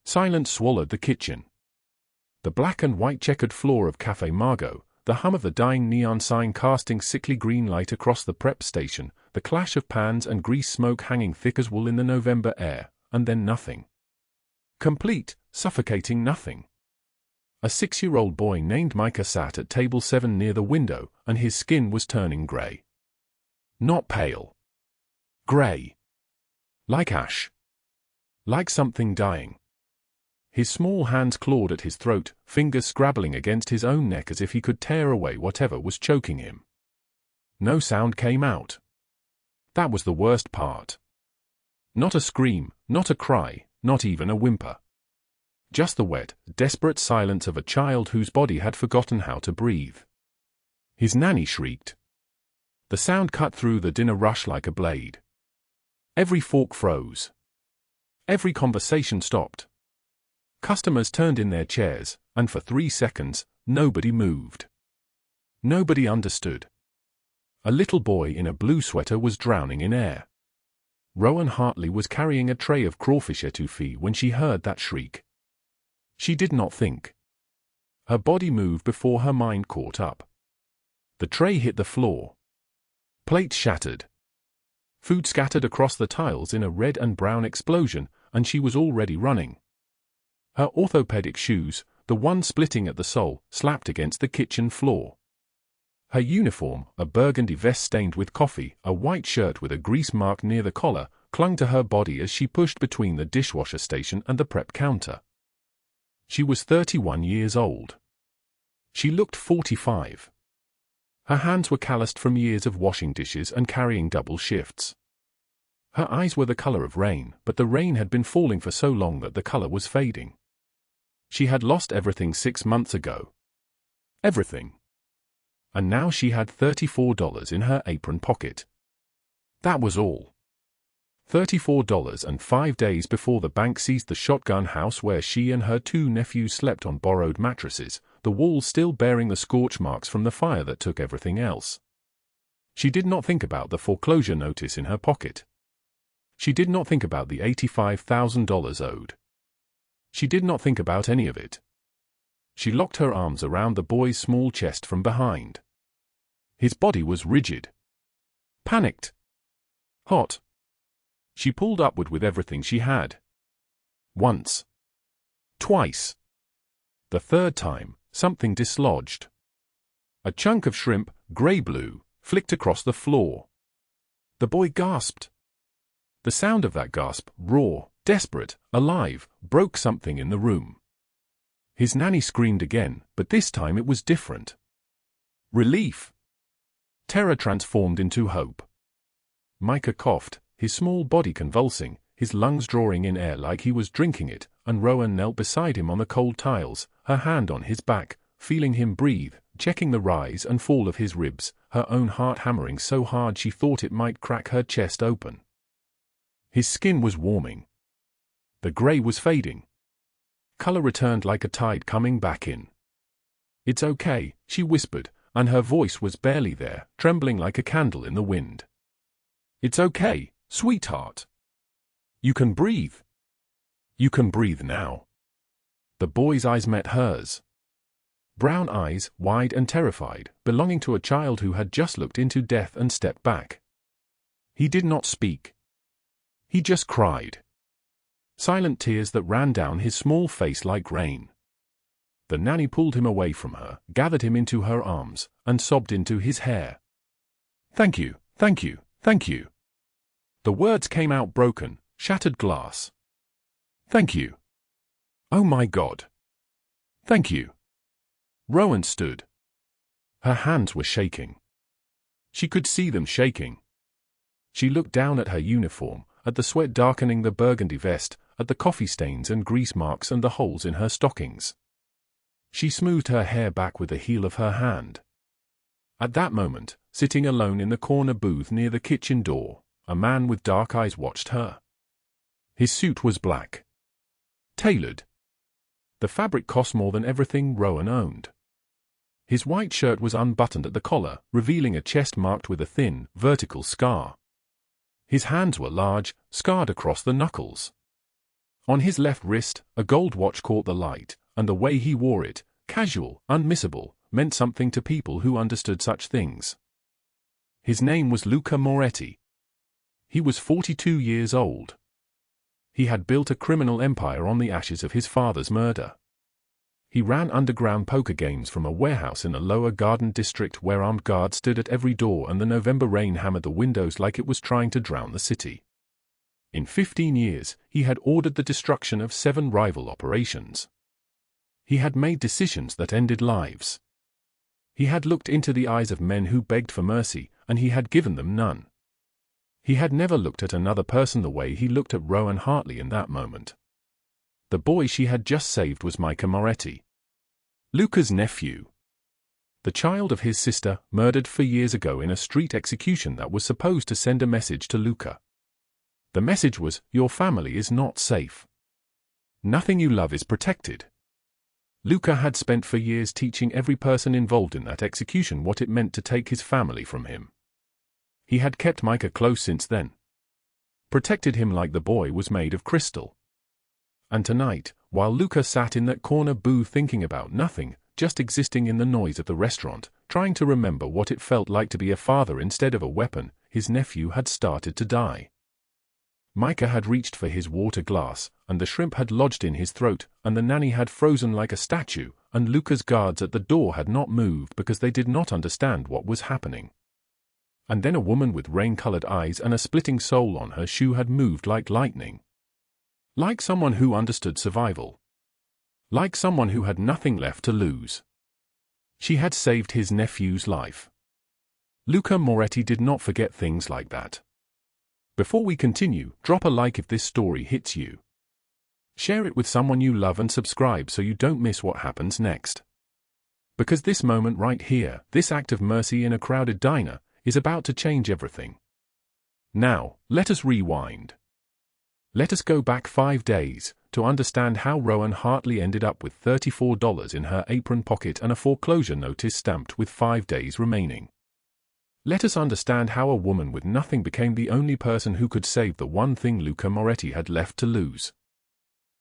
Silence swallowed the kitchen. The black and white checkered floor of Café Margot, the hum of the dying neon sign casting sickly green light across the prep station, the clash of pans and grease smoke hanging thick as wool in the November air, and then nothing. Complete, suffocating nothing. A 6-year-old boy named Micah sat at table 7 near the window, and his skin was turning grey. Not pale. Grey. Like ash. Like something dying. His small hands clawed at his throat, fingers scrabbling against his own neck as if he could tear away whatever was choking him. No sound came out. That was the worst part. Not a scream, not a cry, not even a whimper. Just the wet, desperate silence of a child whose body had forgotten how to breathe. His nanny shrieked. The sound cut through the dinner rush like a blade. Every fork froze. Every conversation stopped. Customers turned in their chairs, and for 3 seconds, nobody moved. Nobody understood. A little boy in a blue sweater was drowning in air. Rowan Hartley was carrying a tray of crawfish etouffee when she heard that shriek. She did not think. Her body moved before her mind caught up. The tray hit the floor. Plates shattered. Food scattered across the tiles in a red and brown explosion, and she was already running. Her orthopedic shoes, the one splitting at the sole, slapped against the kitchen floor. Her uniform, a burgundy vest stained with coffee, a white shirt with a grease mark near the collar, clung to her body as she pushed between the dishwasher station and the prep counter. She was 31 years old. She looked 45. Her hands were calloused from years of washing dishes and carrying double shifts. Her eyes were the color of rain, but the rain had been falling for so long that the color was fading. She had lost everything 6 months ago. Everything. And now she had $34 in her apron pocket. That was all. $34 and 5 days before the bank seized the shotgun house where she and her 2 nephews slept on borrowed mattresses, the walls still bearing the scorch marks from the fire that took everything else. She did not think about the foreclosure notice in her pocket. She did not think about the $85,000 owed. She did not think about any of it. She locked her arms around the boy's small chest from behind. His body was rigid. Panicked. Hot. She pulled upward with everything she had. Once. Twice. The third time, something dislodged. A chunk of shrimp, grey-blue, flicked across the floor. The boy gasped. The sound of that gasp, raw, desperate, alive, broke something in the room. His nanny screamed again, but this time it was different. Relief. Terror transformed into hope. Micah coughed, his small body convulsing, his lungs drawing in air like he was drinking it, and Rowan knelt beside him on the cold tiles, her hand on his back, feeling him breathe, checking the rise and fall of his ribs, her own heart hammering so hard she thought it might crack her chest open. His skin was warming. The grey was fading. Color returned like a tide coming back in. "It's okay," she whispered, and her voice was barely there, trembling like a candle in the wind. "It's okay, sweetheart. You can breathe. You can breathe now." The boy's eyes met hers. Brown eyes, wide and terrified, belonging to a child who had just looked into death and stepped back. He did not speak. He just cried. Silent tears that ran down his small face like rain. The nanny pulled him away from her, gathered him into her arms, and sobbed into his hair. "Thank you, thank you, thank you." The words came out broken, shattered glass. "Thank you. Oh my God. Thank you." Rowan stood. Her hands were shaking. She could see them shaking. She looked down at her uniform, at the sweat darkening the burgundy vest, at the coffee stains and grease marks and the holes in her stockings. She smoothed her hair back with the heel of her hand. At that moment, sitting alone in the corner booth near the kitchen door, a man with dark eyes watched her. His suit was black. Tailored. The fabric cost more than everything Rowan owned. His white shirt was unbuttoned at the collar, revealing a chest marked with a thin, vertical scar. His hands were large, scarred across the knuckles. On his left wrist, a gold watch caught the light, and the way he wore it, casual, unmissable, meant something to people who understood such things. His name was Luca Moretti. He was 42 years old. He had built a criminal empire on the ashes of his father's murder. He ran underground poker games from a warehouse in the lower Garden district where armed guards stood at every door and the November rain hammered the windows like it was trying to drown the city. In 15 years, he had ordered the destruction of 7 rival operations. He had made decisions that ended lives. He had looked into the eyes of men who begged for mercy, and he had given them none. He had never looked at another person the way he looked at Rowan Hartley in that moment. The boy she had just saved was Micah Moretti, Luca's nephew. The child of his sister, murdered 4 years ago in a street execution that was supposed to send a message to Luca. The message was, your family is not safe. Nothing you love is protected. Luca had spent 4 years teaching every person involved in that execution what it meant to take his family from him. He had kept Micah close since then. Protected him like the boy was made of crystal. And tonight, while Luca sat in that corner booth thinking about nothing, just existing in the noise of the restaurant, trying to remember what it felt like to be a father instead of a weapon, his nephew had started to die. Micah had reached for his water glass, and the shrimp had lodged in his throat, and the nanny had frozen like a statue, and Luca's guards at the door had not moved because they did not understand what was happening. And then a woman with rain-colored eyes and a splitting sole on her shoe had moved like lightning. Like someone who understood survival. Like someone who had nothing left to lose. She had saved his nephew's life. Luca Moretti did not forget things like that. Before we continue, drop a like if this story hits you. Share it with someone you love and subscribe so you don't miss what happens next. Because this moment right here, this act of mercy in a crowded diner, is about to change everything. Now, let us rewind. Let us go back 5 days, to understand how Rowan Hartley ended up with $34 in her apron pocket and a foreclosure notice stamped with 5 days remaining. Let us understand how a woman with nothing became the only person who could save the one thing Luca Moretti had left to lose.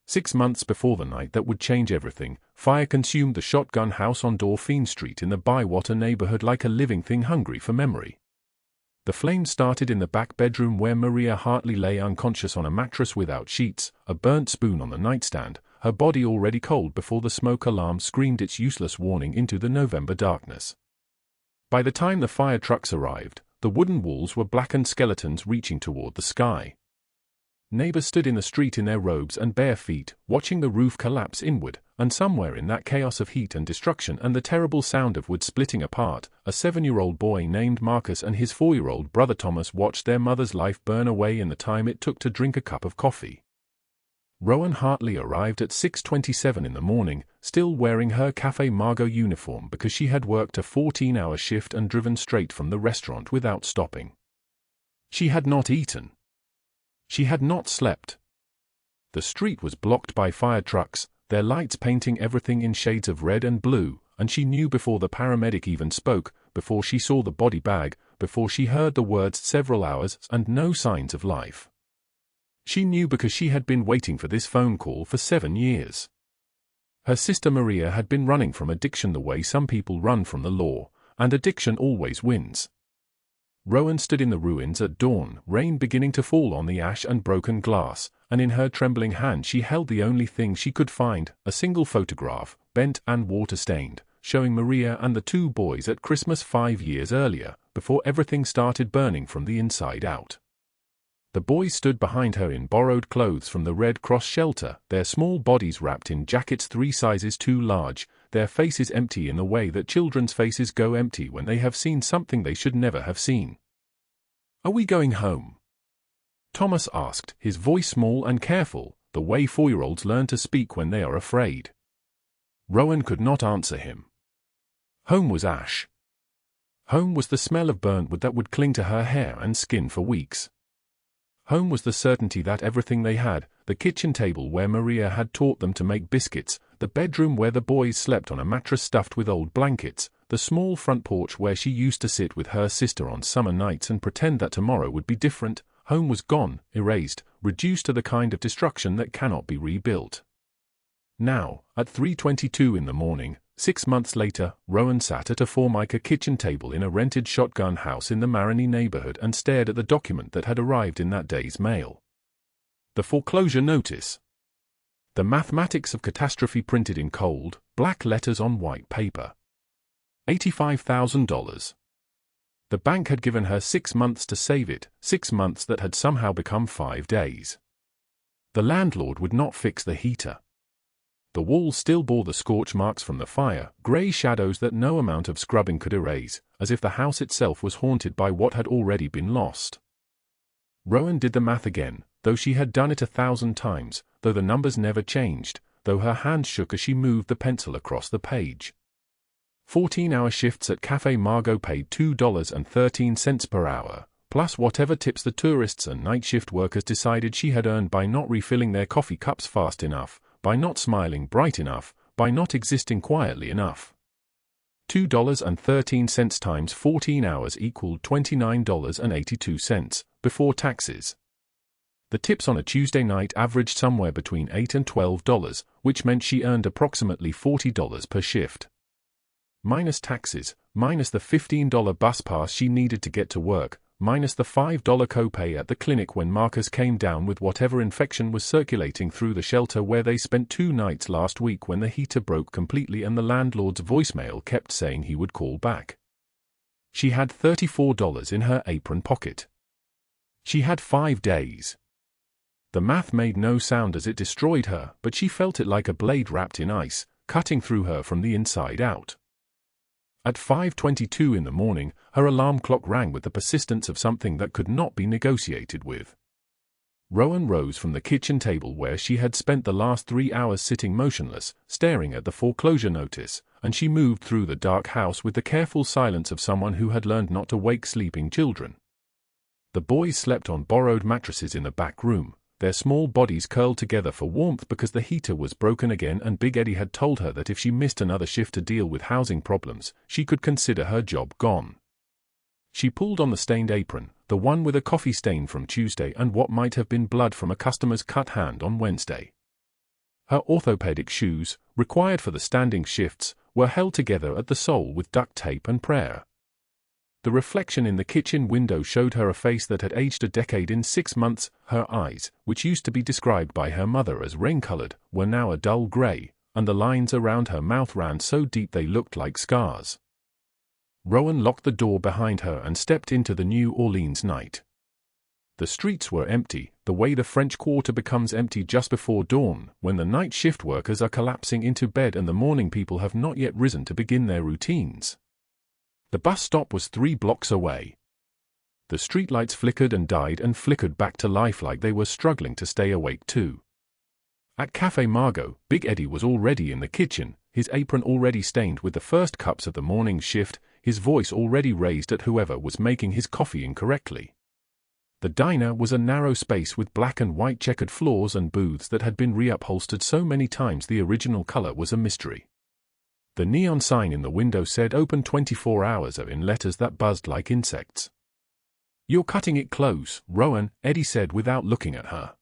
6 months before the night that would change everything, fire consumed the Shotgun House on Dauphine Street in the Bywater neighborhood like a living thing hungry for memory. The flames started in the back bedroom where Maria Hartley lay unconscious on a mattress without sheets, a burnt spoon on the nightstand, her body already cold before the smoke alarm screamed its useless warning into the November darkness. By the time the fire trucks arrived, the wooden walls were blackened skeletons reaching toward the sky. Neighbors stood in the street in their robes and bare feet, watching the roof collapse inward, and somewhere in that chaos of heat and destruction and the terrible sound of wood splitting apart, a 7-year-old boy named Marcus and his 4-year-old brother Thomas watched their mother's life burn away in the time it took to drink a cup of coffee. Rowan Hartley arrived at 6:27 in the morning, still wearing her Café Margot uniform because she had worked a 14-hour shift and driven straight from the restaurant without stopping. She had not eaten. She had not slept. The street was blocked by fire trucks, their lights painting everything in shades of red and blue, and she knew before the paramedic even spoke, before she saw the body bag, before she heard the words several hours and no signs of life. She knew because she had been waiting for this phone call for 7 years. Her sister Maria had been running from addiction the way some people run from the law, and addiction always wins. Rowan stood in the ruins at dawn, rain beginning to fall on the ash and broken glass, and in her trembling hand she held the only thing she could find, a single photograph, bent and water-stained, showing Maria and the 2 boys at Christmas 5 years earlier, before everything started burning from the inside out. The boys stood behind her in borrowed clothes from the Red Cross shelter, their small bodies wrapped in jackets 3 sizes too large, their faces empty in the way that children's faces go empty when they have seen something they should never have seen. "Are we going home?" Thomas asked, his voice small and careful, the way 4-year-olds learn to speak when they are afraid. Rowan could not answer him. Home was ash. Home was the smell of burnt wood that would cling to her hair and skin for weeks. Home was the certainty that everything they had, the kitchen table where Maria had taught them to make biscuits, the bedroom where the boys slept on a mattress stuffed with old blankets, the small front porch where she used to sit with her sister on summer nights and pretend that tomorrow would be different, home was gone, erased, reduced to the kind of destruction that cannot be rebuilt. Now, at 3:22 in the morning, 6 months later, Rowan sat at a Formica kitchen table in a rented shotgun house in the Marigny neighborhood and stared at the document that had arrived in that day's mail. The foreclosure notice. The mathematics of catastrophe printed in cold, black letters on white paper. $85,000. The bank had given her 6 months to save it, 6 months that had somehow become 5 days. The landlord would not fix the heater. The walls still bore the scorch marks from the fire, grey shadows that no amount of scrubbing could erase, as if the house itself was haunted by what had already been lost. Rowan did the math again, though she had done it 1,000 times, though the numbers never changed, though her hands shook as she moved the pencil across the page. 14-hour shifts at Café Margot paid $2.13 per hour, plus whatever tips the tourists and night shift workers decided she had earned by not refilling their coffee cups fast enough, by not smiling bright enough, by not existing quietly enough. $2.13 times 14 hours equaled $29.82, before taxes. The tips on a Tuesday night averaged somewhere between $8 and $12, which meant she earned approximately $40 per shift. Minus taxes, minus the $15 bus pass she needed to get to work, minus the $5 copay at the clinic when Marcus came down with whatever infection was circulating through the shelter where they spent 2 nights last week when the heater broke completely and the landlord's voicemail kept saying he would call back. She had $34 in her apron pocket. She had 5 days. The math made no sound as it destroyed her, but she felt it like a blade wrapped in ice, cutting through her from the inside out. At 5:22 in the morning, her alarm clock rang with the persistence of something that could not be negotiated with. Rowan rose from the kitchen table where she had spent the last 3 hours sitting motionless, staring at the foreclosure notice, and she moved through the dark house with the careful silence of someone who had learned not to wake sleeping children. The boys slept on borrowed mattresses in the back room, their small bodies curled together for warmth because the heater was broken again and Big Eddie had told her that if she missed another shift to deal with housing problems, she could consider her job gone. She pulled on the stained apron, the one with a coffee stain from Tuesday and what might have been blood from a customer's cut hand on Wednesday. Her orthopedic shoes, required for the standing shifts, were held together at the sole with duct tape and prayer. The reflection in the kitchen window showed her a face that had aged a decade in 6 months. Her eyes, which used to be described by her mother as rain-colored, were now a dull gray, and the lines around her mouth ran so deep they looked like scars. Rowan locked the door behind her and stepped into the New Orleans night. The streets were empty, the way the French Quarter becomes empty just before dawn, when the night shift workers are collapsing into bed and the morning people have not yet risen to begin their routines. The bus stop was 3 blocks away. The streetlights flickered and died and flickered back to life like they were struggling to stay awake too. At Café Margot, Big Eddie was already in the kitchen, his apron already stained with the first cups of the morning shift, his voice already raised at whoever was making his coffee incorrectly. The diner was a narrow space with black and white checkered floors and booths that had been reupholstered so many times the original color was a mystery. The neon sign in the window said open 24 hours in letters that buzzed like insects. "You're cutting it close, Rowan," Eddie said without looking at her.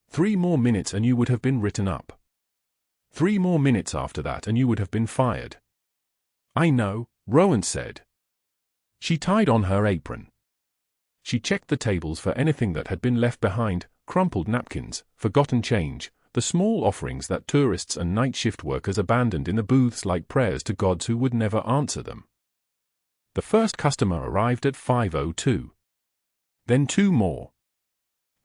3 more minutes and you would have been written up. 3 more minutes after that and you would have been fired. "I know," Rowan said. She tied on her apron. She checked the tables for anything that had been left behind, crumpled napkins, forgotten change, the small offerings that tourists and night shift workers abandoned in the booths like prayers to gods who would never answer them. The first customer arrived at 5:02. Then 2 more.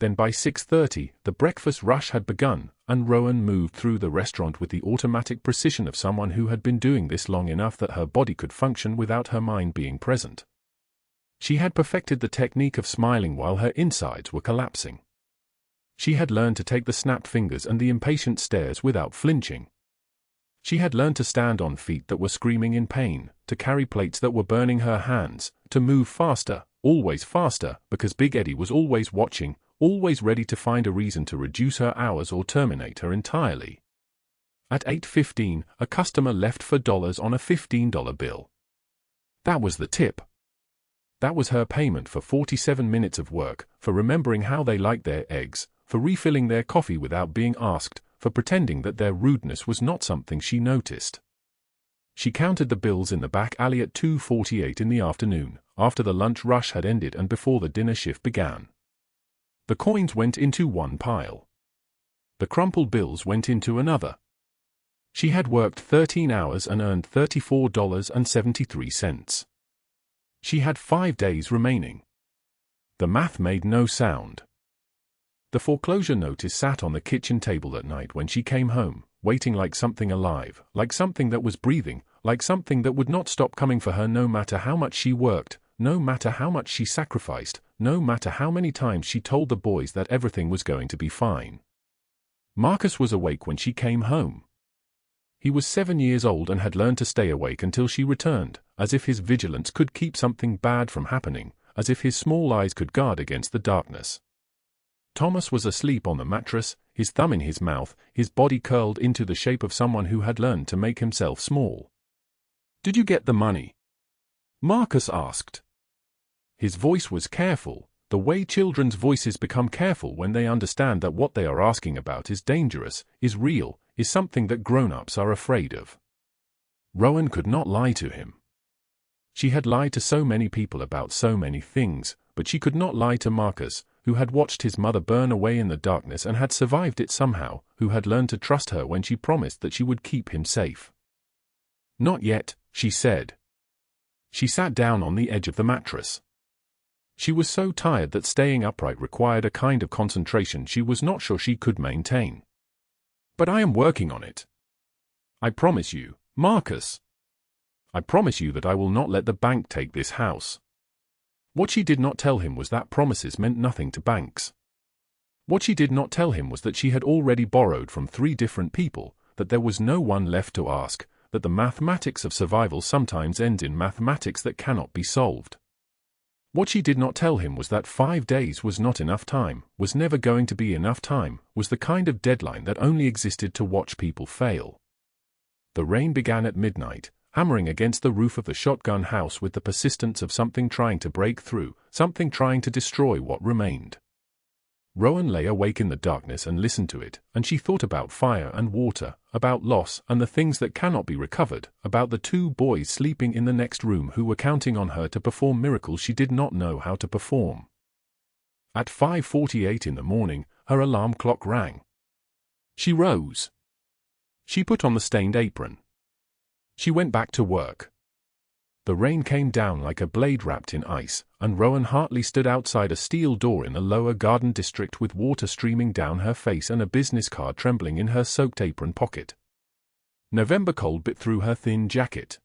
Then by 6:30, the breakfast rush had begun, and Rowan moved through the restaurant with the automatic precision of someone who had been doing this long enough that her body could function without her mind being present. She had perfected the technique of smiling while her insides were collapsing. She had learned to take the snapped fingers and the impatient stares without flinching. She had learned to stand on feet that were screaming in pain, to carry plates that were burning her hands, to move faster, always faster, because Big Eddie was always watching, always ready to find a reason to reduce her hours or terminate her entirely. At 8:15, a customer left for dollars on a $15 bill. That was the tip. That was her payment for 47 minutes of work, for remembering how they liked their eggs, for refilling their coffee without being asked, for pretending that their rudeness was not something she noticed. She counted the bills in the back alley at 2:48 in the afternoon, after the lunch rush had ended and before the dinner shift began. The coins went into one pile. The crumpled bills went into another. She had worked 13 hours and earned $34.73. She had 5 days remaining. The math made no sound. The foreclosure notice sat on the kitchen table at night when she came home, waiting like something alive, like something that was breathing, like something that would not stop coming for her no matter how much she worked, no matter how much she sacrificed, no matter how many times she told the boys that everything was going to be fine. Marcus was awake when she came home. He was 7 years old and had learned to stay awake until she returned, as if his vigilance could keep something bad from happening, as if his small eyes could guard against the darkness. Thomas was asleep on the mattress, his thumb in his mouth, his body curled into the shape of someone who had learned to make himself small. "Did you get the money?" Marcus asked. His voice was careful, the way children's voices become careful when they understand that what they are asking about is dangerous, is real, is something that grown-ups are afraid of. Rowan could not lie to him. She had lied to so many people about so many things, but she could not lie to Marcus, who had watched his mother burn away in the darkness and had survived it somehow, who had learned to trust her when she promised that she would keep him safe. "Not yet," she said. She sat down on the edge of the mattress. She was so tired that staying upright required a kind of concentration she was not sure she could maintain. "But I am working on it. I promise you, Marcus. I promise you that I will not let the bank take this house." What she did not tell him was that promises meant nothing to banks. What she did not tell him was that she had already borrowed from 3 different people, that there was no one left to ask, that the mathematics of survival sometimes ends in mathematics that cannot be solved. What she did not tell him was that 5 days was not enough time, was never going to be enough time, was the kind of deadline that only existed to watch people fail. The rain began at midnight, hammering against the roof of the shotgun house with the persistence of something trying to break through, something trying to destroy what remained. Rowan lay awake in the darkness and listened to it, and she thought about fire and water, about loss and the things that cannot be recovered, about the 2 boys sleeping in the next room who were counting on her to perform miracles she did not know how to perform. At 5:48 in the morning, her alarm clock rang. She rose. She put on the stained apron. She went back to work. The rain came down like a blade wrapped in ice, and Rowan Hartley stood outside a steel door in the lower garden district with water streaming down her face and a business card trembling in her soaked apron pocket. November cold bit through her thin jacket.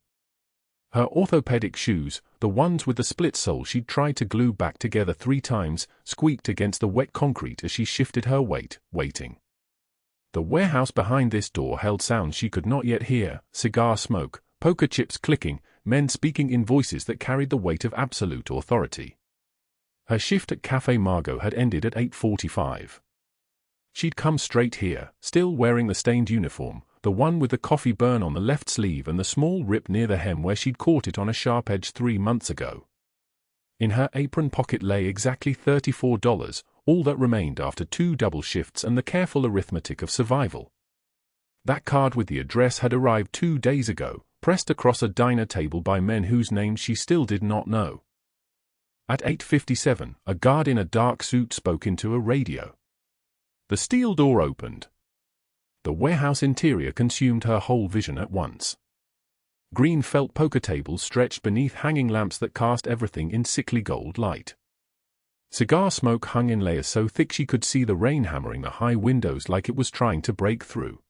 Her orthopedic shoes, the ones with the split sole she'd tried to glue back together 3 times, squeaked against the wet concrete as she shifted her weight, waiting. The warehouse behind this door held sounds she could not yet hear: cigar smoke, poker chips clicking, men speaking in voices that carried the weight of absolute authority. Her shift at Café Margot had ended at 8:45. She'd come straight here, still wearing the stained uniform, the one with the coffee burn on the left sleeve and the small rip near the hem where she'd caught it on a sharp edge 3 months ago. In her apron pocket lay exactly $34, all that remained after 2 double shifts and the careful arithmetic of survival. That card with the address had arrived 2 days ago, pressed across a diner table by men whose names she still did not know. At 8:57, a guard in a dark suit spoke into a radio. The steel door opened. The warehouse interior consumed her whole vision at once. Green felt poker tables stretched beneath hanging lamps that cast everything in sickly gold light. Cigar smoke hung in layers so thick she could see the rain hammering the high windows like it was trying to break through.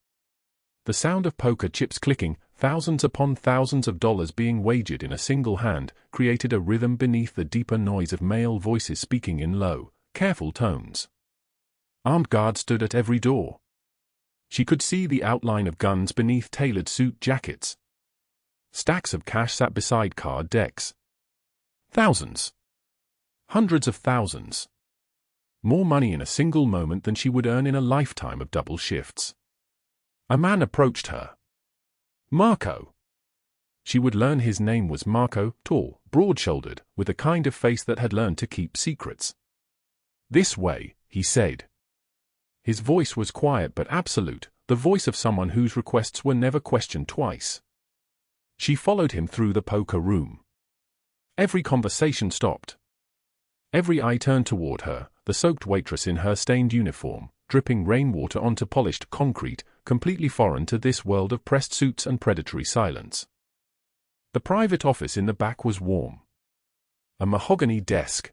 The sound of poker chips clicking, thousands upon thousands of dollars being wagered in a single hand, created a rhythm beneath the deeper noise of male voices speaking in low, careful tones. Armed guards stood at every door. She could see the outline of guns beneath tailored suit jackets. Stacks of cash sat beside card decks. Thousands. Hundreds of thousands. More money in a single moment than she would earn in a lifetime of double shifts. A man approached her. "Marco." She would learn his name was Marco, tall, broad-shouldered, with a kind of face that had learned to keep secrets. "This way," he said. His voice was quiet but absolute, the voice of someone whose requests were never questioned twice. She followed him through the poker room. Every conversation stopped. Every eye turned toward her, the soaked waitress in her stained uniform, dripping rainwater onto polished concrete, completely foreign to this world of pressed suits and predatory silence. The private office in the back was warm. A mahogany desk.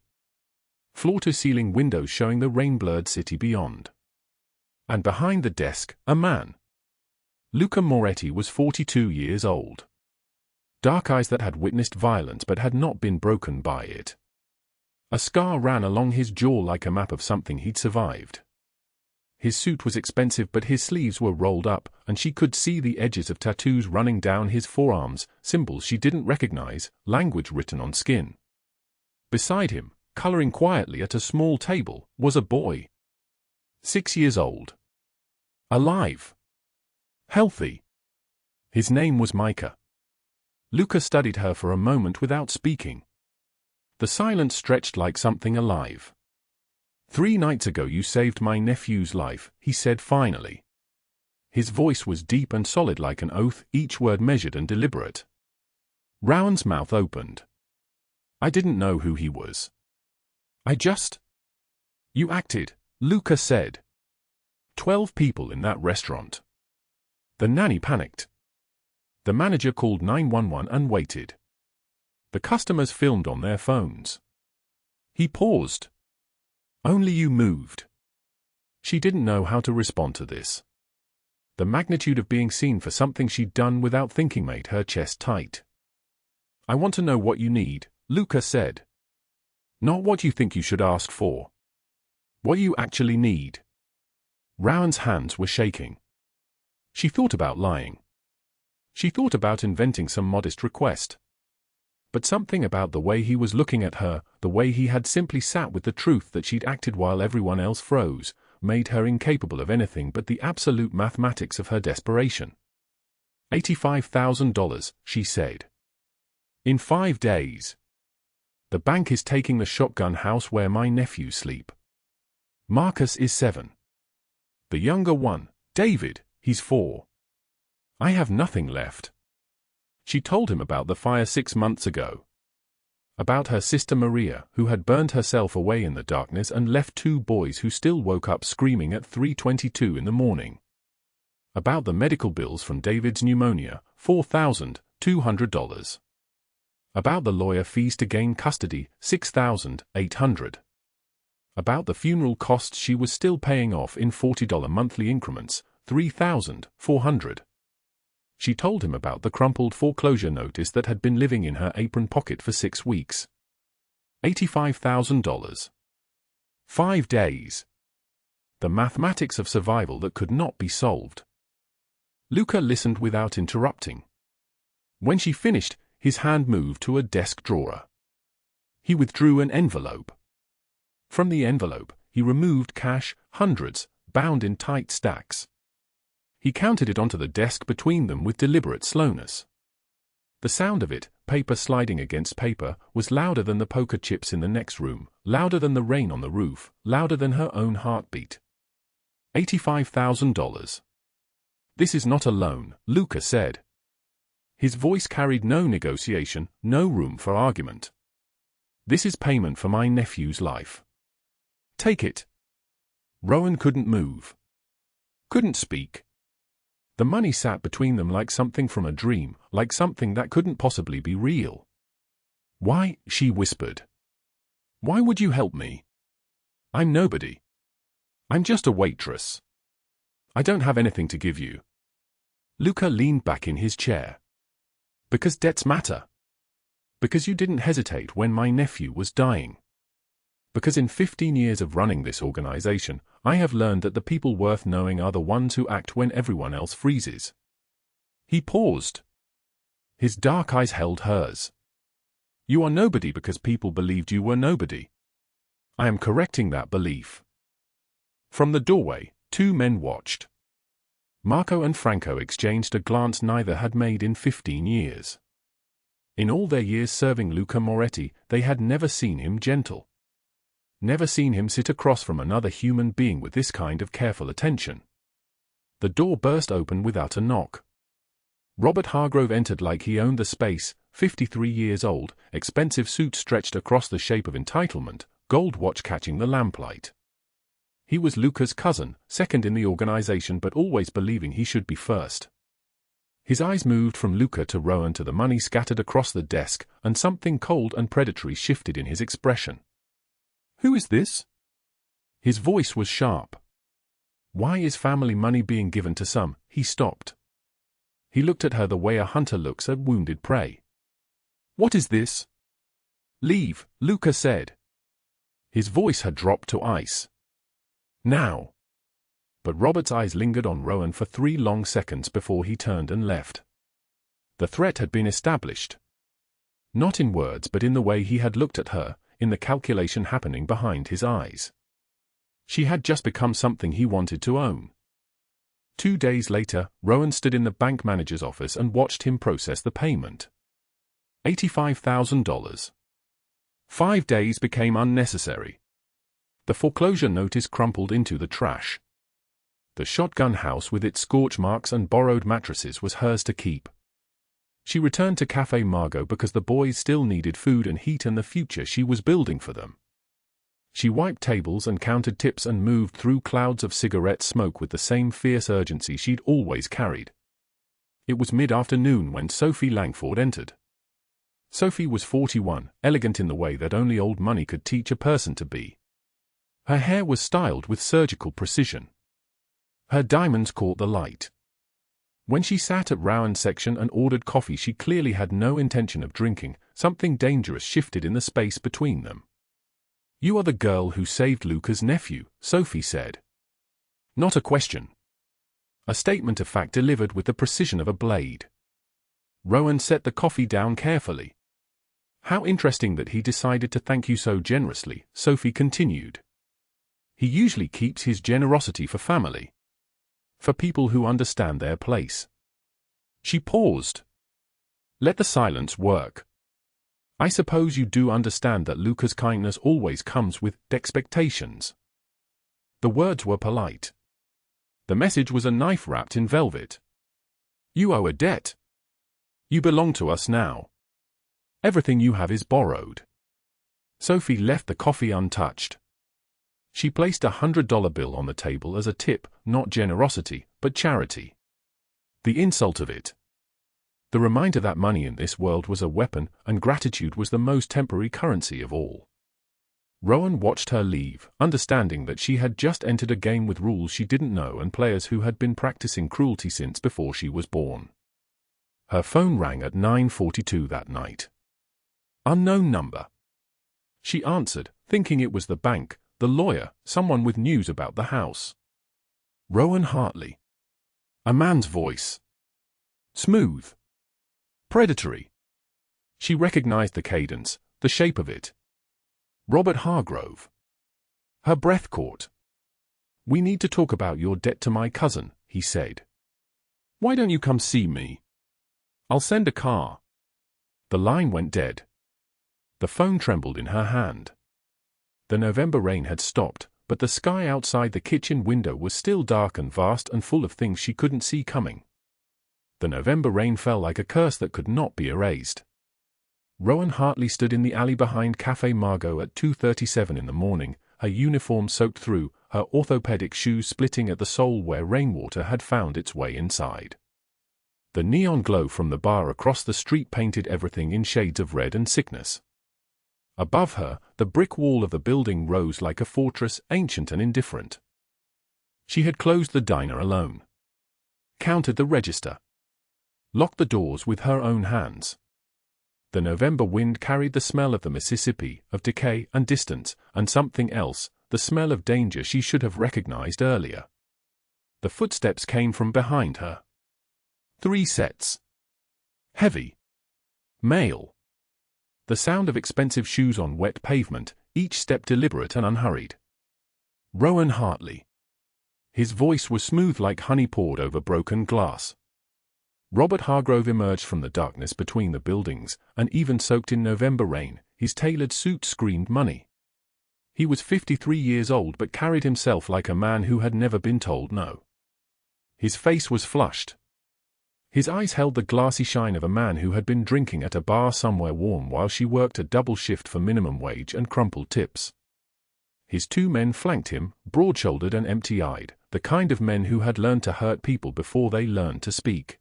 Floor-to-ceiling windows showing the rain-blurred city beyond. And behind the desk, a man. Luca Moretti was 42 years old. Dark eyes that had witnessed violence but had not been broken by it. A scar ran along his jaw like a map of something he'd survived. His suit was expensive but his sleeves were rolled up, and she could see the edges of tattoos running down his forearms, symbols she didn't recognize, language written on skin. Beside him, coloring quietly at a small table, was a boy. 6 years old. Alive. Healthy. His name was Micah. Luca studied her for a moment without speaking. The silence stretched like something alive. "3 nights ago you saved my nephew's life," he said finally. His voice was deep and solid like an oath, each word measured and deliberate. Rowan's mouth opened. "I didn't know who he was. I just—" "You acted," Luca said. 12 people in that restaurant. The nanny panicked. The manager called 911 and waited. The customers filmed on their phones. He paused. "Only you moved." She didn't know how to respond to this. The magnitude of being seen for something she'd done without thinking made her chest tight. "I want to know what you need," Luca said. "Not what you think you should ask for. What you actually need." Rowan's hands were shaking. She thought about lying. She thought about inventing some modest request. But something about the way he was looking at her, the way he had simply sat with the truth that she'd acted while everyone else froze, made her incapable of anything but the absolute mathematics of her desperation. $85,000, she said. "In 5 days. The bank is taking the shotgun house where my nephews sleep. Marcus is 7. The younger one, David, he's 4. I have nothing left." She told him about the fire 6 months ago. About her sister Maria, who had burned herself away in the darkness and left 2 boys who still woke up screaming at 3:22 in the morning. About the medical bills from David's pneumonia, $4,200. About the lawyer fees to gain custody, $6,800. About the funeral costs she was still paying off in $40 monthly increments, $3,400. She told him about the crumpled foreclosure notice that had been living in her apron pocket for 6 weeks. $85,000. 5 days. The mathematics of survival that could not be solved. Luca listened without interrupting. When she finished, his hand moved to a desk drawer. He withdrew an envelope. From the envelope, he removed cash, hundreds, bound in tight stacks. He counted it onto the desk between them with deliberate slowness. The sound of it, paper sliding against paper, was louder than the poker chips in the next room, louder than the rain on the roof, louder than her own heartbeat. $85,000. "This is not a loan," Luca said. His voice carried no negotiation, no room for argument. "This is payment for my nephew's life. Take it." Rowan couldn't move. Couldn't speak. The money sat between them like something from a dream, like something that couldn't possibly be real. "Why?" she whispered. "Why would you help me? I'm nobody. I'm just a waitress. I don't have anything to give you." Luca leaned back in his chair. "Because debts matter. Because you didn't hesitate when my nephew was dying. Because in 15 years of running this organization, I have learned that the people worth knowing are the ones who act when everyone else freezes." He paused. His dark eyes held hers. "You are nobody because people believed you were nobody. I am correcting that belief." From the doorway, 2 men watched. Marco and Franco exchanged a glance neither had made in 15 years. In all their years serving Luca Moretti, they had never seen him gentle. Never seen him sit across from another human being with this kind of careful attention. The door burst open without a knock. Robert Hargrove entered like he owned the space, 53 years old, expensive suit stretched across the shape of entitlement, gold watch catching the lamplight. He was Luca's cousin, second in the organization but always believing he should be first. His eyes moved from Luca to Rowan to the money scattered across the desk, and something cold and predatory shifted in his expression. "Who is this?" His voice was sharp. "Why is family money being given to some?" He stopped. He looked at her the way a hunter looks at wounded prey. "What is this?" "Leave," Luca said. His voice had dropped to ice. "Now." But Robert's eyes lingered on Rowan for 3 long seconds before he turned and left. The threat had been established. Not in words but in the way he had looked at her, in the calculation happening behind his eyes. She had just become something he wanted to own. 2 days later, Rowan stood in the bank manager's office and watched him process the payment. $85,000. 5 days became unnecessary. The foreclosure notice crumpled into the trash. The shotgun house with its scorch marks and borrowed mattresses was hers to keep. She returned to Café Margot because the boys still needed food and heat and the future she was building for them. She wiped tables and counted tips and moved through clouds of cigarette smoke with the same fierce urgency she'd always carried. It was mid-afternoon when Sophie Langford entered. Sophie was 41, elegant in the way that only old money could teach a person to be. Her hair was styled with surgical precision. Her diamonds caught the light. When she sat at Rowan's section and ordered coffee, she clearly had no intention of drinking. Something dangerous shifted in the space between them. "You are the girl who saved Luca's nephew," Sophie said. Not a question. A statement of fact delivered with the precision of a blade. Rowan set the coffee down carefully. "How interesting that he decided to thank you so generously," Sophie continued. "He usually keeps his generosity for family. For people who understand their place." She paused. "Let the silence work. I suppose you do understand that Luca's kindness always comes with expectations." The words were polite. The message was a knife wrapped in velvet. "You owe a debt. You belong to us now. Everything you have is borrowed." Sophie left the coffee untouched. She placed a $100 bill on the table as a tip, not generosity, but charity. The insult of it. The reminder that money in this world was a weapon, and gratitude was the most temporary currency of all. Rowan watched her leave, understanding that she had just entered a game with rules she didn't know and players who had been practicing cruelty since before she was born. Her phone rang at 9:42 that night. Unknown number. She answered, thinking it was the bank, the lawyer, someone with news about the house. Rowan Hartley. A man's voice. Smooth. Predatory. She recognized the cadence, the shape of it. Robert Hargrove. Her breath caught. "We need to talk about your debt to my cousin," he said. "Why don't you come see me? I'll send a car." The line went dead. The phone trembled in her hand. The November rain had stopped, but the sky outside the kitchen window was still dark and vast and full of things she couldn't see coming. The November rain fell like a curse that could not be erased. Rowan Hartley stood in the alley behind Café Margot at 2:37 in the morning, her uniform soaked through, her orthopedic shoes splitting at the sole where rainwater had found its way inside. The neon glow from the bar across the street painted everything in shades of red and sickness. Above her, the brick wall of the building rose like a fortress, ancient and indifferent. She had closed the diner alone. Counted the register. Locked the doors with her own hands. The November wind carried the smell of the Mississippi, of decay and distance, and something else, the smell of danger she should have recognized earlier. The footsteps came from behind her. 3 sets. Heavy. Male. The sound of expensive shoes on wet pavement, each step deliberate and unhurried. Rowan Hartley. His voice was smooth like honey poured over broken glass. Robert Hargrove emerged from the darkness between the buildings, and even soaked in November rain, his tailored suit screamed money. He was 53 years old but carried himself like a man who had never been told no. His face was flushed. His eyes held the glassy shine of a man who had been drinking at a bar somewhere warm while she worked a double shift for minimum wage and crumpled tips. His two men flanked him, broad-shouldered and empty-eyed, the kind of men who had learned to hurt people before they learned to speak.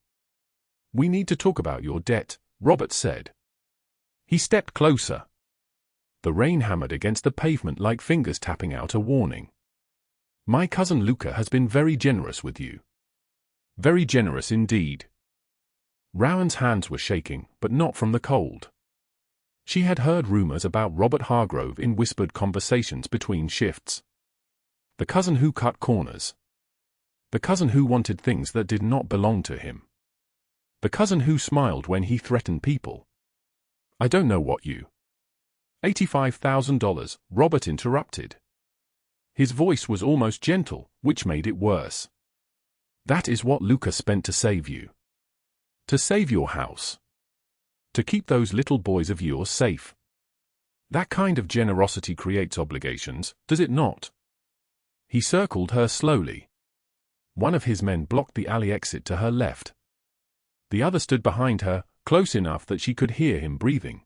"We need to talk about your debt," Robert said. He stepped closer. The rain hammered against the pavement like fingers tapping out a warning. "My cousin Luca has been very generous with you." "Very generous indeed." Rowan's hands were shaking, but not from the cold. She had heard rumors about Robert Hargrove in whispered conversations between shifts. The cousin who cut corners. The cousin who wanted things that did not belong to him. The cousin who smiled when he threatened people. "I don't know what you—" $85,000, Robert interrupted. His voice was almost gentle, which made it worse. "That is what Luca spent to save you. To save your house. To keep those little boys of yours safe. That kind of generosity creates obligations, does it not?" He circled her slowly. One of his men blocked the alley exit to her left. The other stood behind her, close enough that she could hear him breathing.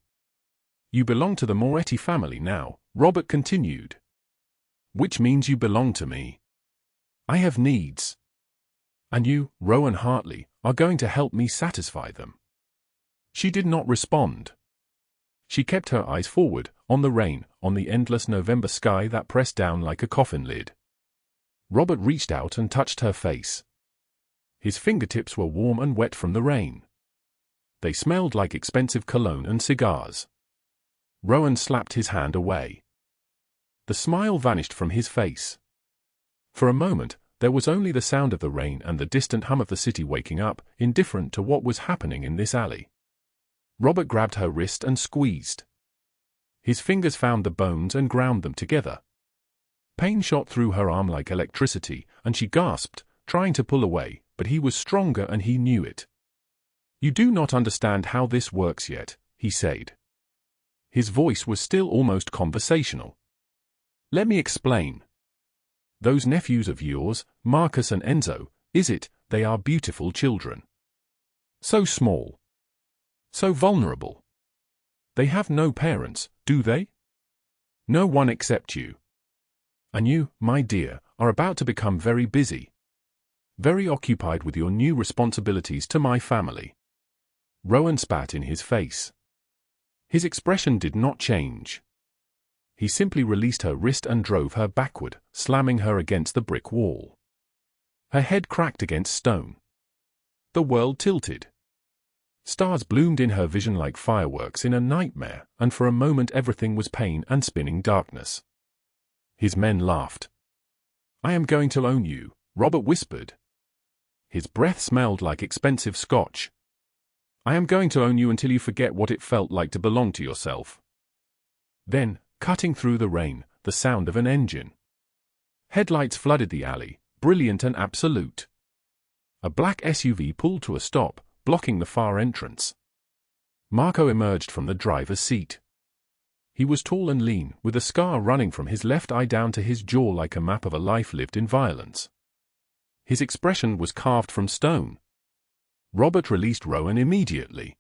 "You belong to the Moretti family now," Robert continued. "Which means you belong to me. I have needs. And you, Rowan Hartley, are going to help me satisfy them." She did not respond. She kept her eyes forward, on the rain, on the endless November sky that pressed down like a coffin lid. Robert reached out and touched her face. His fingertips were warm and wet from the rain. They smelled like expensive cologne and cigars. Rowan slapped his hand away. The smile vanished from his face. For a moment, there was only the sound of the rain and the distant hum of the city waking up, indifferent to what was happening in this alley. Robert grabbed her wrist and squeezed. His fingers found the bones and ground them together. Pain shot through her arm like electricity, and she gasped, trying to pull away, but he was stronger and he knew it. "You do not understand how this works yet," he said. His voice was still almost conversational. "Let me explain. Those nephews of yours, Marcus and Enzo, they are beautiful children. So small. So vulnerable. They have no parents, do they? No one except you. And you, my dear, are about to become very busy. Very occupied with your new responsibilities to my family." Rowan spat in his face. His expression did not change. He simply released her wrist and drove her backward, slamming her against the brick wall. Her head cracked against stone. The world tilted. Stars bloomed in her vision like fireworks in a nightmare, and for a moment everything was pain and spinning darkness. His men laughed. "I am going to own you," Robert whispered. His breath smelled like expensive scotch. "I am going to own you until you forget what it felt like to belong to yourself." Then, cutting through the rain, the sound of an engine. Headlights flooded the alley, brilliant and absolute. A black SUV pulled to a stop, blocking the far entrance. Marco emerged from the driver's seat. He was tall and lean, with a scar running from his left eye down to his jaw like a map of a life lived in violence. His expression was carved from stone. Robert released Rowan immediately.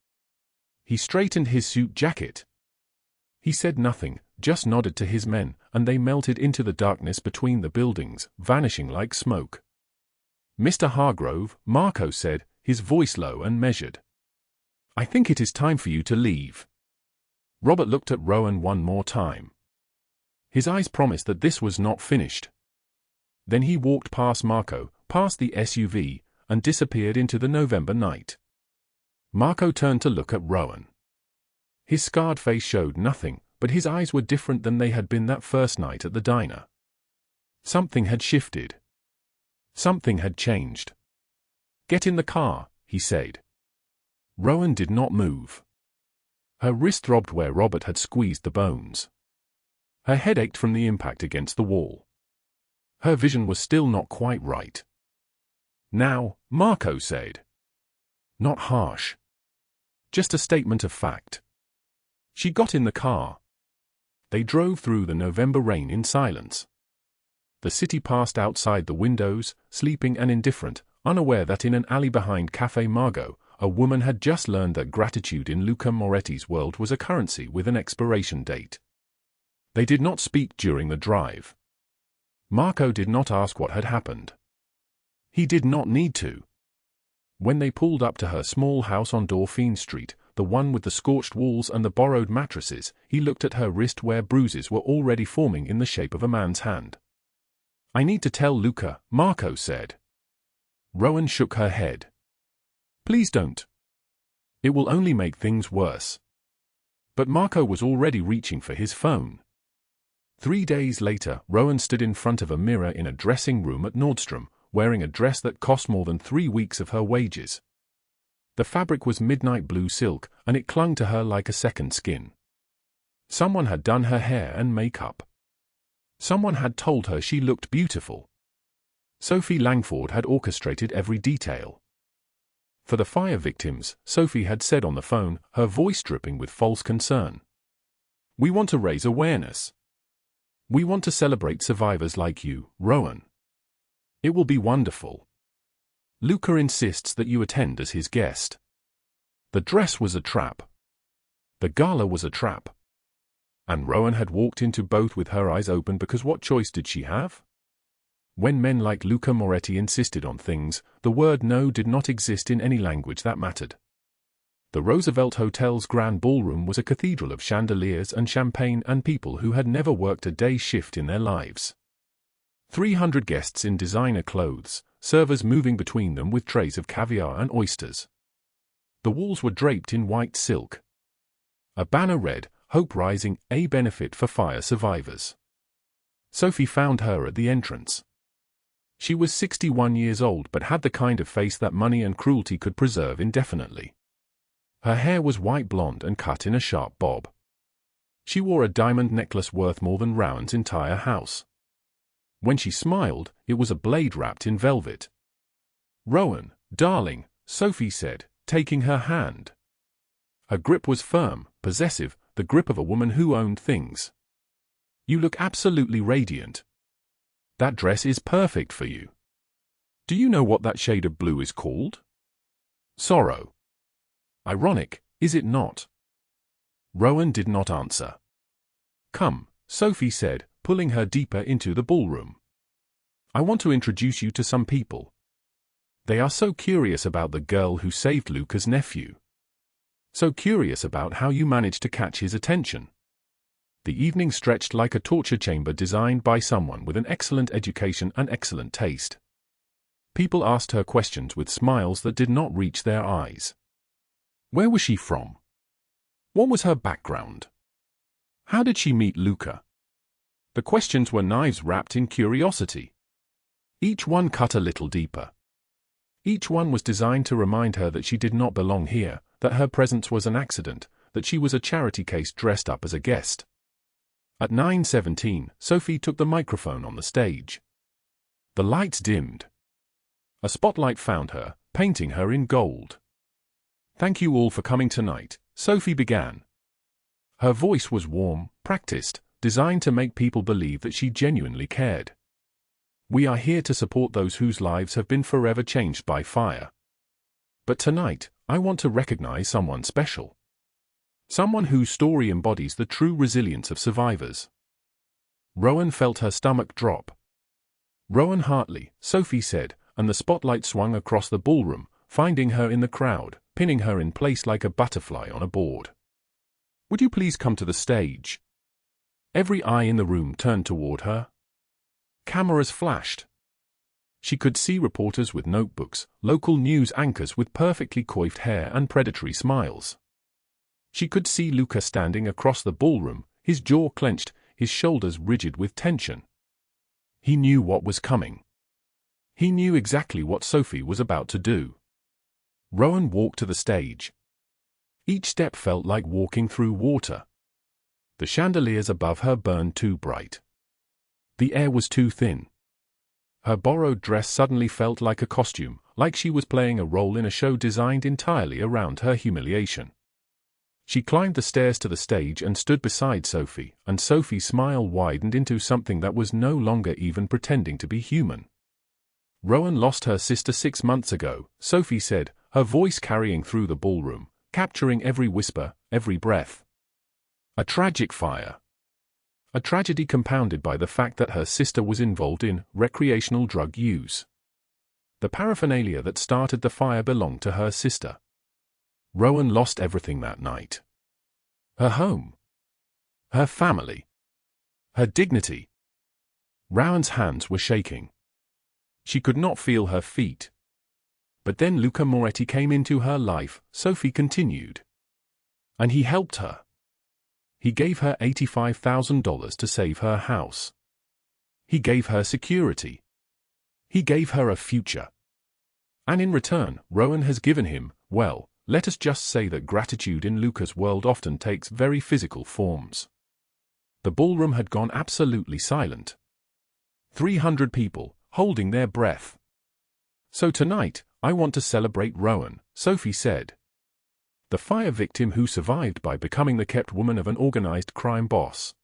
He straightened his suit jacket. He said nothing, just nodded to his men, and they melted into the darkness between the buildings, vanishing like smoke. "Mr. Hargrove," Marco said, his voice low and measured. "I think it is time for you to leave." Robert looked at Rowan one more time. His eyes promised that this was not finished. Then he walked past Marco, past the SUV, and disappeared into the November night. Marco turned to look at Rowan. His scarred face showed nothing, but his eyes were different than they had been that first night at the diner. Something had shifted. Something had changed. "Get in the car," he said. Rowan did not move. Her wrist throbbed where Robert had squeezed the bones. Her head ached from the impact against the wall. Her vision was still not quite right. "Now," Marco said. Not harsh. Just a statement of fact. She got in the car. They drove through the November rain in silence. The city passed outside the windows, sleeping and indifferent, unaware that in an alley behind Café Margot, a woman had just learned that gratitude in Luca Moretti's world was a currency with an expiration date. They did not speak during the drive. Marco did not ask what had happened. He did not need to. When they pulled up to her small house on Dauphine Street, the one with the scorched walls and the borrowed mattresses, he looked at her wrist where bruises were already forming in the shape of a man's hand. "I need to tell Luca," Marco said. Rowan shook her head. "Please don't. It will only make things worse." But Marco was already reaching for his phone. 3 days later, Rowan stood in front of a mirror in a dressing room at Nordstrom, wearing a dress that cost more than 3 weeks of her wages. The fabric was midnight blue silk, and it clung to her like a second skin. Someone had done her hair and makeup. Someone had told her she looked beautiful. Sophie Langford had orchestrated every detail. For the fire victims, Sophie had said on the phone, her voice dripping with false concern. "We want to raise awareness. We want to celebrate survivors like you, Rowan. It will be wonderful. Luca insists that you attend as his guest." The dress was a trap. The gala was a trap. And Rowan had walked into both with her eyes open because what choice did she have? When men like Luca Moretti insisted on things, the word no did not exist in any language that mattered. The Roosevelt Hotel's grand ballroom was a cathedral of chandeliers and champagne and people who had never worked a day shift in their lives. 300 guests in designer clothes, servers moving between them with trays of caviar and oysters. The walls were draped in white silk. A banner read, "Hope Rising, a benefit for fire survivors." Sophie found her at the entrance. She was 61 years old but had the kind of face that money and cruelty could preserve indefinitely. Her hair was white blonde and cut in a sharp bob. She wore a diamond necklace worth more than Rowan's entire house. When she smiled, it was a blade wrapped in velvet. "Rowan, darling," Sophie said, taking her hand. Her grip was firm, possessive, the grip of a woman who owned things. "You look absolutely radiant. That dress is perfect for you. Do you know what that shade of blue is called? Sorrow. Ironic, is it not?" Rowan did not answer. "Come," Sophie said, pulling her deeper into the ballroom. "I want to introduce you to some people. They are so curious about the girl who saved Luca's nephew. So curious about how you managed to catch his attention." The evening stretched like a torture chamber designed by someone with an excellent education and excellent taste. People asked her questions with smiles that did not reach their eyes. Where was she from? What was her background? How did she meet Luca? The questions were knives wrapped in curiosity. Each one cut a little deeper. Each one was designed to remind her that she did not belong here, that her presence was an accident, that she was a charity case dressed up as a guest. At 9:17, Sophie took the microphone on the stage. The lights dimmed. A spotlight found her, painting her in gold. "Thank you all for coming tonight," Sophie began. Her voice was warm, practiced, designed to make people believe that she genuinely cared. "We are here to support those whose lives have been forever changed by fire. But tonight, I want to recognize someone special. Someone whose story embodies the true resilience of survivors." Rowan felt her stomach drop. "Rowan Hartley," Sophie said, and the spotlight swung across the ballroom, finding her in the crowd, pinning her in place like a butterfly on a board. "Would you please come to the stage?" Every eye in the room turned toward her. Cameras flashed. She could see reporters with notebooks, local news anchors with perfectly coiffed hair and predatory smiles. She could see Luca standing across the ballroom, his jaw clenched, his shoulders rigid with tension. He knew what was coming. He knew exactly what Sophie was about to do. Rowan walked to the stage. Each step felt like walking through water. The chandeliers above her burned too bright. The air was too thin. Her borrowed dress suddenly felt like a costume, like she was playing a role in a show designed entirely around her humiliation. She climbed the stairs to the stage and stood beside Sophie, and Sophie's smile widened into something that was no longer even pretending to be human. "Rowan lost her sister 6 months ago," Sophie said, her voice carrying through the ballroom, capturing every whisper, every breath. A tragic fire. A tragedy compounded by the fact that her sister was involved in recreational drug use. The paraphernalia that started the fire belonged to her sister. Rowan lost everything that night. Her home. Her family. Her dignity. Rowan's hands were shaking. She could not feel her feet. But then Luca Moretti came into her life, Sophie continued. And he helped her. He gave her $85,000 to save her house. He gave her security. He gave her a future. And in return, Rowan has given him, well, let us just say that gratitude in Luca's world often takes very physical forms. The ballroom had gone absolutely silent. 300 people, holding their breath. "So tonight, I want to celebrate Rowan," Sophie said. The fire victim who survived by becoming the kept woman of an organized crime boss.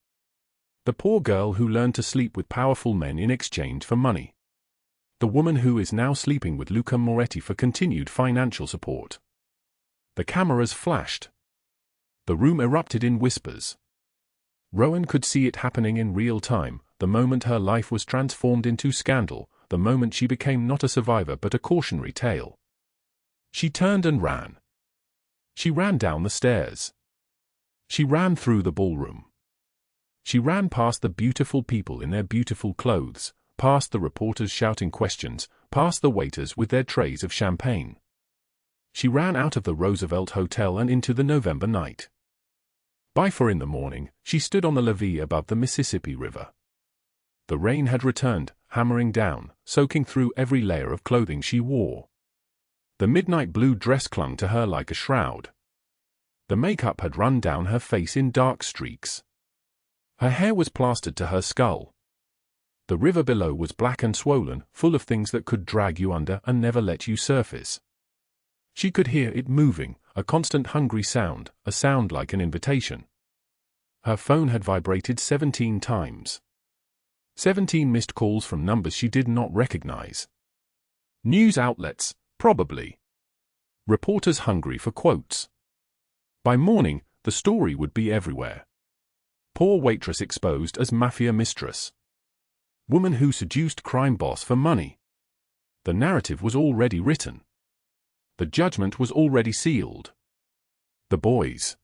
The poor girl who learned to sleep with powerful men in exchange for money. The woman who is now sleeping with Luca Moretti for continued financial support. The cameras flashed. The room erupted in whispers. Rowan could see it happening in real time, the moment her life was transformed into scandal, the moment she became not a survivor but a cautionary tale. She turned and ran. She ran down the stairs. She ran through the ballroom. She ran past the beautiful people in their beautiful clothes, past the reporters shouting questions, past the waiters with their trays of champagne. She ran out of the Roosevelt Hotel and into the November night. By 4 in the morning, she stood on the levee above the Mississippi River. The rain had returned, hammering down, soaking through every layer of clothing she wore. The midnight blue dress clung to her like a shroud. The makeup had run down her face in dark streaks. Her hair was plastered to her skull. The river below was black and swollen, full of things that could drag you under and never let you surface. She could hear it moving, a constant hungry sound, a sound like an invitation. Her phone had vibrated 17 times. 17 missed calls from numbers she did not recognize. News outlets, probably. Reporters hungry for quotes. By morning, the story would be everywhere. Poor waitress exposed as Mafia mistress. Woman who seduced crime boss for money. The narrative was already written. The judgment was already sealed. The boys.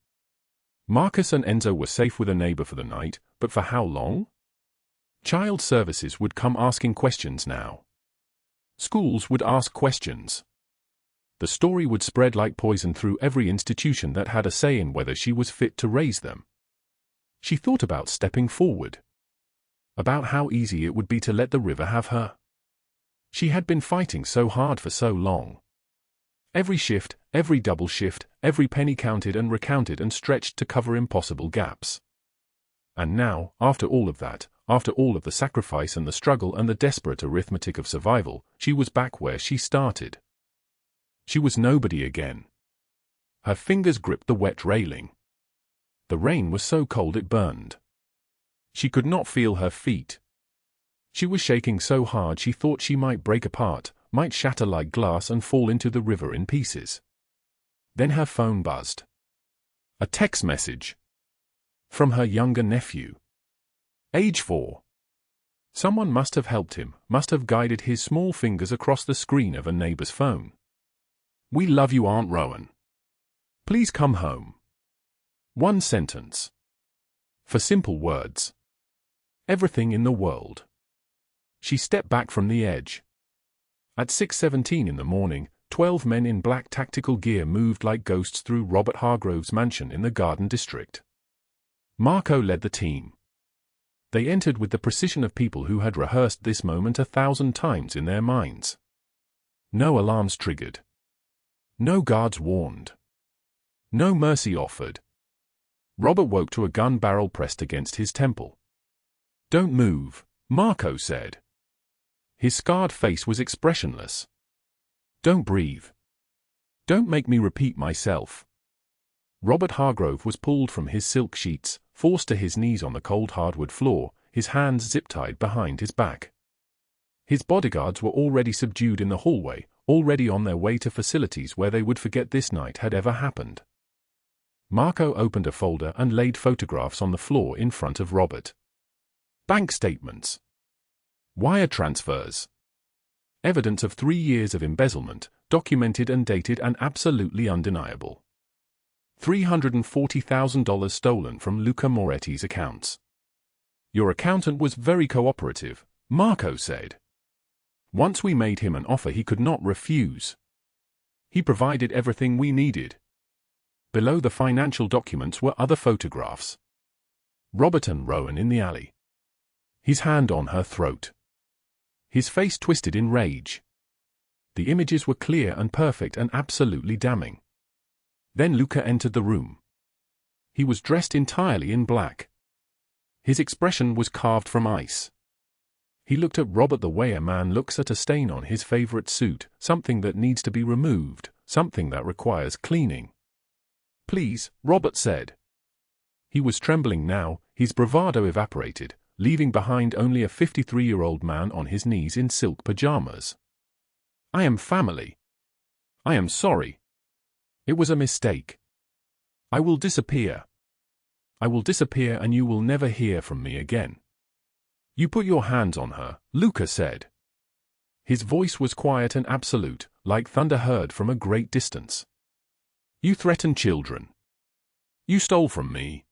Marcus and Enzo were safe with a neighbor for the night, but for how long? Child services would come asking questions now. Schools would ask questions. The story would spread like poison through every institution that had a say in whether she was fit to raise them. She thought about stepping forward. About how easy it would be to let the river have her. She had been fighting so hard for so long. Every shift, every double shift, every penny counted and recounted and stretched to cover impossible gaps. And now, after all of that, after all of the sacrifice and the struggle and the desperate arithmetic of survival, she was back where she started. She was nobody again. Her fingers gripped the wet railing. The rain was so cold it burned. She could not feel her feet. She was shaking so hard she thought she might break apart, might shatter like glass and fall into the river in pieces. Then her phone buzzed. A text message. From her younger nephew. Age 4. Someone must have helped him, must have guided his small fingers across the screen of a neighbor's phone. "We love you, Aunt Rowan. Please come home." One sentence. For simple words. Everything in the world. She stepped back from the edge. At 6:17 in the morning, 12 men in black tactical gear moved like ghosts through Robert Hargrove's mansion in the Garden District. Marco led the team. They entered with the precision of people who had rehearsed this moment 1,000 times in their minds. No alarms triggered. No guards warned. No mercy offered. Robert woke to a gun barrel pressed against his temple. "Don't move," Marco said. His scarred face was expressionless. Don't breathe. Don't make me repeat myself. Robert Hargrove was pulled from his silk sheets, forced to his knees on the cold hardwood floor, his hands zip-tied behind his back. His bodyguards were already subdued in the hallway, already on their way to facilities where they would forget this night had ever happened. Marco opened a folder and laid photographs on the floor in front of Robert. Bank statements. Wire transfers. Evidence of 3 years of embezzlement, documented and dated and absolutely undeniable. $340,000 stolen from Luca Moretti's accounts. Your accountant was very cooperative, Marco said. Once we made him an offer he could not refuse. He provided everything we needed. Below the financial documents were other photographs. Robert and Rowan in the alley. His hand on her throat. His face twisted in rage. The images were clear and perfect and absolutely damning. Then Luca entered the room. He was dressed entirely in black. His expression was carved from ice. He looked at Robert the way a man looks at a stain on his favorite suit, something that needs to be removed, something that requires cleaning. Please, Robert said. He was trembling now, his bravado evaporated, leaving behind only a 53-year-old man on his knees in silk pajamas. I am family. I am sorry. It was a mistake. I will disappear. I will disappear and you will never hear from me again. You put your hands on her, Luca said. His voice was quiet and absolute, like thunder heard from a great distance. You threatened children. You stole from me.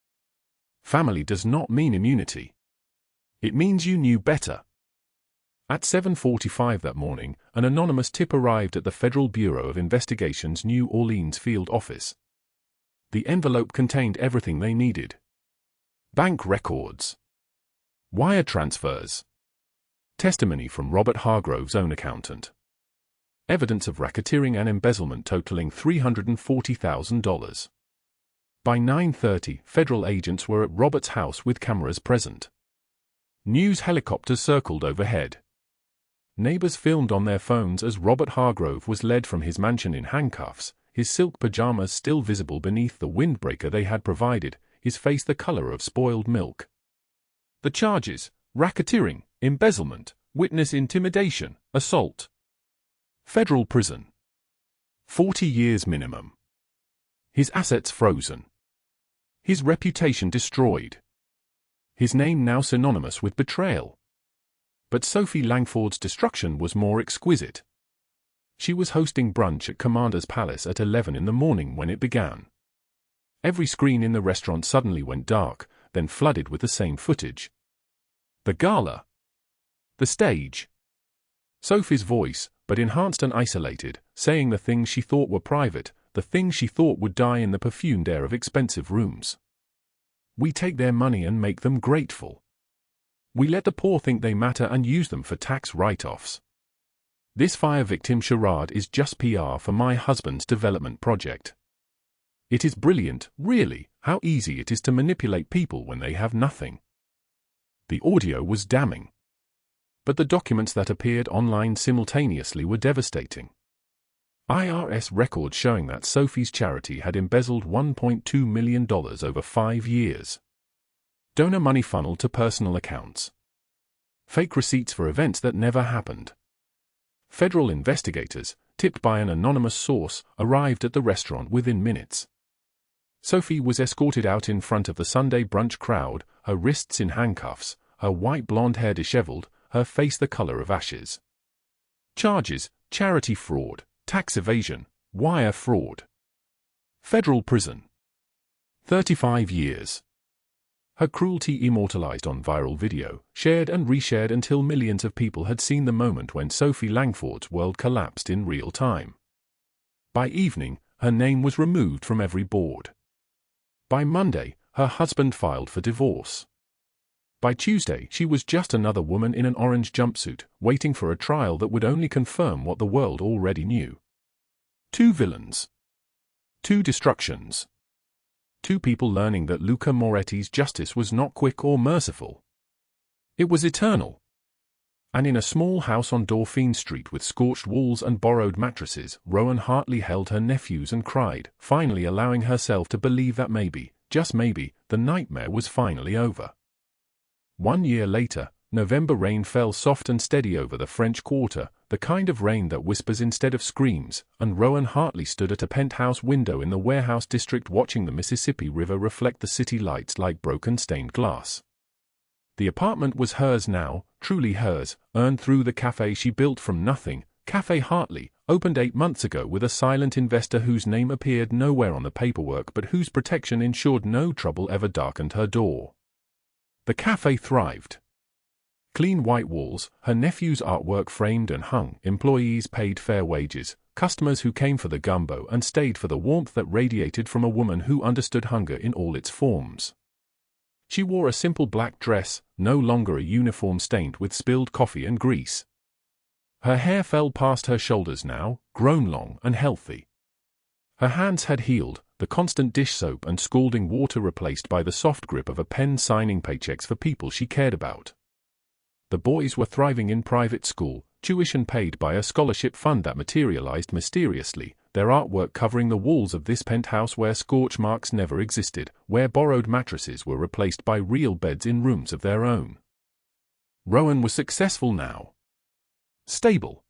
Family does not mean immunity. It means you knew better. At 7:45 that morning, an anonymous tip arrived at the Federal Bureau of Investigation's New Orleans field office. The envelope contained everything they needed. Bank records. Wire transfers. Testimony from Robert Hargrove's own accountant. Evidence of racketeering and embezzlement totaling $340,000. By 9:30, federal agents were at Robert's house with cameras present. News helicopters circled overhead. Neighbors filmed on their phones as Robert Hargrove was led from his mansion in handcuffs, his silk pajamas still visible beneath the windbreaker they had provided, his face the color of spoiled milk. The charges: racketeering, embezzlement, witness intimidation, assault. Federal prison. 40 years minimum. His assets frozen. His reputation destroyed. His name now synonymous with betrayal. But Sophie Langford's destruction was more exquisite. She was hosting brunch at Commander's Palace at 11 in the morning when it began. Every screen in the restaurant suddenly went dark, then flooded with the same footage. The gala. The stage. Sophie's voice, but enhanced and isolated, saying the things she thought were private, the things she thought would die in the perfumed air of expensive rooms. We take their money and make them grateful. We let the poor think they matter and use them for tax write-offs. This fire victim charade is just PR for my husband's development project. It is brilliant, really, how easy it is to manipulate people when they have nothing. The audio was damning. But the documents that appeared online simultaneously were devastating. IRS records showing that Sophie's charity had embezzled $1.2 million over 5 years. Donor money funneled to personal accounts. Fake receipts for events that never happened. Federal investigators, tipped by an anonymous source, arrived at the restaurant within minutes. Sophie was escorted out in front of the Sunday brunch crowd, her wrists in handcuffs, her white blonde hair disheveled, her face the color of ashes. Charges: charity fraud, tax evasion, wire fraud. Federal prison. 35 years. Her cruelty immortalized on viral video, shared and reshared until millions of people had seen the moment when Sophie Langford's world collapsed in real time. By evening, her name was removed from every board. By Monday, her husband filed for divorce. By Tuesday, she was just another woman in an orange jumpsuit, waiting for a trial that would only confirm what the world already knew. 2 villains. 2 destructions. 2 people learning that Luca Moretti's justice was not quick or merciful. It was eternal. And in a small house on Dauphine Street with scorched walls and borrowed mattresses, Rowan Hartley held her nephews and cried, finally allowing herself to believe that maybe, just maybe, the nightmare was finally over. 1 year later, November rain fell soft and steady over the French Quarter, the kind of rain that whispers instead of screams, and Rowan Hartley stood at a penthouse window in the warehouse district watching the Mississippi River reflect the city lights like broken stained glass. The apartment was hers now, truly hers, earned through the cafe she built from nothing. Cafe Hartley, opened 8 months ago with a silent investor whose name appeared nowhere on the paperwork but whose protection ensured no trouble ever darkened her door. The cafe thrived. Clean white walls, her nephew's artwork framed and hung, employees paid fair wages, customers who came for the gumbo and stayed for the warmth that radiated from a woman who understood hunger in all its forms. She wore a simple black dress, no longer a uniform stained with spilled coffee and grease. Her hair fell past her shoulders now, grown long and healthy. Her hands had healed, the constant dish soap and scalding water replaced by the soft grip of a pen signing paychecks for people she cared about. The boys were thriving in private school, tuition paid by a scholarship fund that materialized mysteriously, their artwork covering the walls of this penthouse where scorch marks never existed, where borrowed mattresses were replaced by real beds in rooms of their own. Rowan was successful now. Stable.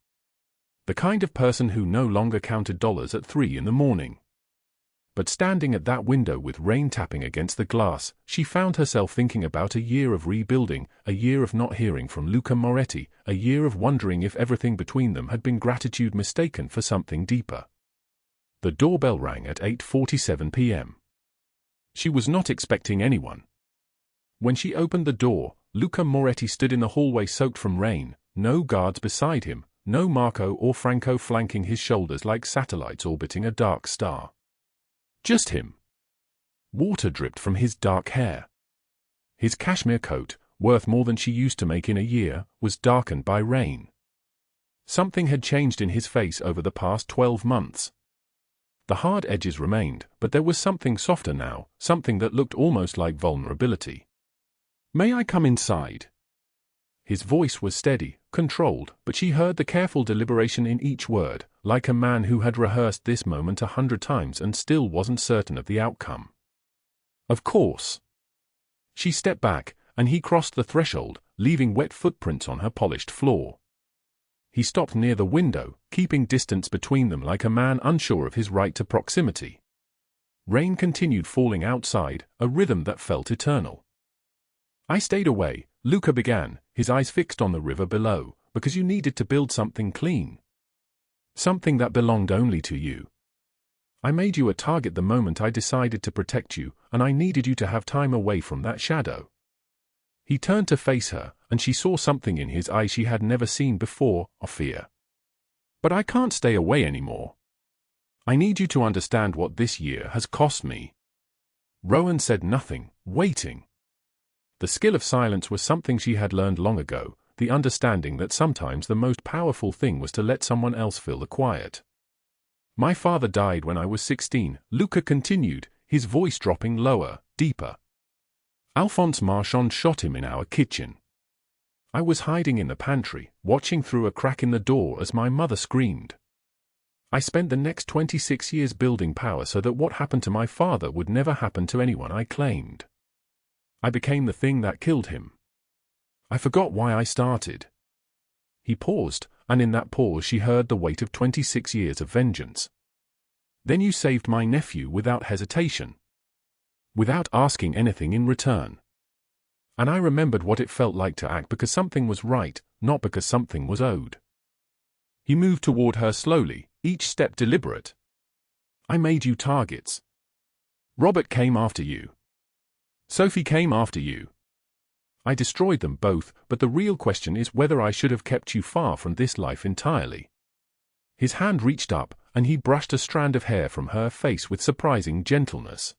The kind of person who no longer counted dollars at 3 in the morning. But standing at that window with rain tapping against the glass, she found herself thinking about a year of rebuilding, a year of not hearing from Luca Moretti, a year of wondering if everything between them had been gratitude mistaken for something deeper. The doorbell rang at 8:47 p.m. She was not expecting anyone. When she opened the door, Luca Moretti stood in the hallway soaked from rain, no guards beside him, no Marco or Franco flanking his shoulders like satellites orbiting a dark star. Just him. Water dripped from his dark hair. His cashmere coat, worth more than she used to make in a year, was darkened by rain. Something had changed in his face over the past 12 months. The hard edges remained, but there was something softer now, something that looked almost like vulnerability. "May I come inside?" His voice was steady, controlled, but she heard the careful deliberation in each word, like a man who had rehearsed this moment 100 times and still wasn't certain of the outcome. Of course. She stepped back, and he crossed the threshold, leaving wet footprints on her polished floor. He stopped near the window, keeping distance between them like a man unsure of his right to proximity. Rain continued falling outside, a rhythm that felt eternal. "I stayed away," Luca began, his eyes fixed on the river below, "because you needed to build something clean. Something that belonged only to you. I made you a target the moment I decided to protect you, and I needed you to have time away from that shadow." He turned to face her, and she saw something in his eyes she had never seen before, a fear. "But I can't stay away anymore. I need you to understand what this year has cost me." Rowan said nothing, waiting. The skill of silence was something she had learned long ago, the understanding that sometimes the most powerful thing was to let someone else fill the quiet. "My father died when I was 16, Luca continued, his voice dropping lower, deeper. Alphonse Marchand shot him in our kitchen. I was hiding in the pantry, watching through a crack in the door as my mother screamed. I spent the next 26 years building power so that what happened to my father would never happen to anyone I claimed. I became the thing that killed him. I forgot why I started." He paused, and in that pause she heard the weight of 26 years of vengeance. "Then you saved my nephew without hesitation. Without asking anything in return. And I remembered what it felt like to act because something was right, not because something was owed." He moved toward her slowly, each step deliberate. "I made you targets. Robert came after you. Sophie came after you. I destroyed them both, but the real question is whether I should have kept you far from this life entirely." His hand reached up, and he brushed a strand of hair from her face with surprising gentleness.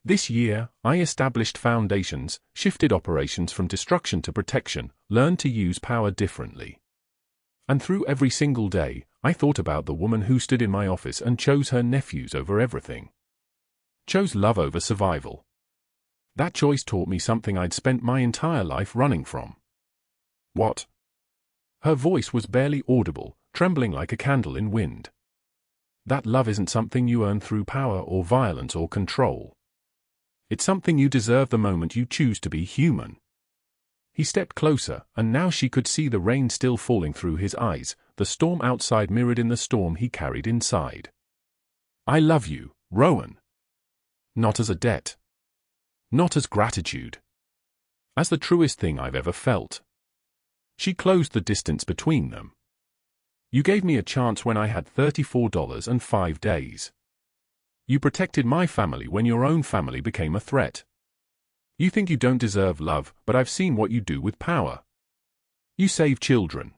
"This year, I established foundations, shifted operations from destruction to protection, learned to use power differently. And through every single day, I thought about the woman who stood in my office and chose her nephews over everything. Chose love over survival. That choice taught me something I'd spent my entire life running from." "What?" Her voice was barely audible, trembling like a candle in wind. That love isn't something you earn through power or violence or control. It's something you deserve the moment you choose to be human. He stepped closer, and now she could see the rain still falling through his eyes, the storm outside mirrored in the storm he carried inside. I love you, Rowan. Not as a debt. Not as gratitude. As the truest thing I've ever felt. She closed the distance between them. You gave me a chance when I had $34 and 5 days. You protected my family when your own family became a threat. You think you don't deserve love, but I've seen what you do with power. You save children.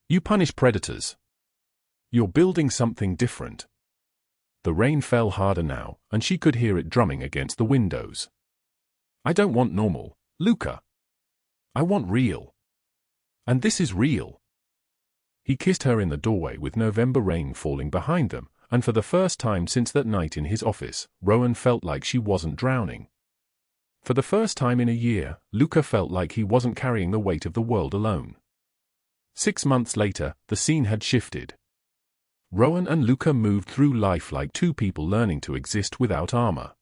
You punish predators. You're building something different. The rain fell harder now, and she could hear it drumming against the windows. I don't want normal, Luca. I want real. And this is real. He kissed her in the doorway with November rain falling behind them, and for the first time since that night in his office, Rowan felt like she wasn't drowning. For the first time in a year, Luca felt like he wasn't carrying the weight of the world alone. 6 months later, the scene had shifted. Rowan and Luca moved through life like two people learning to exist without armor.